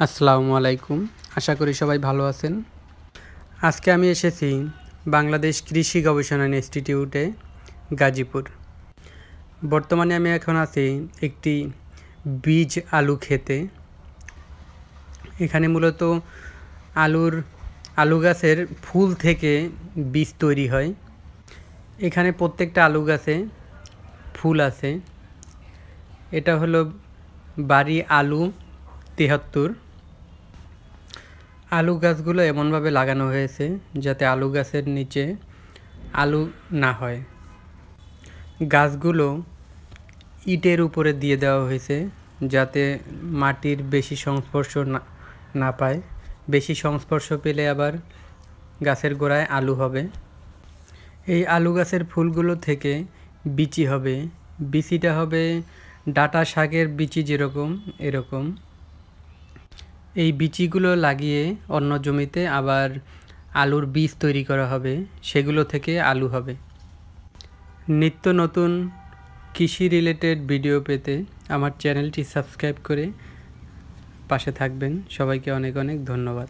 আসসালামু আলাইকুম। আশা করি সবাই ভালো আছেন। আজকে আমি এসেছি বাংলাদেশ কৃষি গবেষণা ইনস্টিটিউটে, গাজীপুর। বর্তমানে আমি এখন আছি একটি বীজ আলু ক্ষেতে। এখানে মূলত আলু গাছের ফুল থেকে বীজ তৈরি হয়। এখানে প্রত্যেকটা আলু গাছে ফুল আছে। এটা হলো বাড়ি আলু ৭৩। আলু গাছগুলো এমনভাবে লাগানো হয়েছে যাতে আলু গাছের নিচে আলু না হয়। গাছগুলো ইটের উপরে দিয়ে দেওয়া হয়েছে যাতে মাটির বেশি সংস্পর্শ না পায়। বেশি সংস্পর্শ পেলে আবার গাছের গোড়ায় আলু হবে। এই আলু গাছের ফুলগুলো থেকে বিচি হবে। বিচিটা হবে ডাঁটা শাকের বিচি যেরকম, এরকম। এই বিচিগুলো লাগিয়ে অন্য জমিতে আবার আলুর বীজ তৈরি করা হবে, সেগুলো থেকে আলু হবে। নিত্য নতুন কৃষি রিলেটেড ভিডিও পেতে আমার চ্যানেলটি সাবস্ক্রাইব করে পাশে থাকবেন। সবাইকে অনেক অনেক ধন্যবাদ।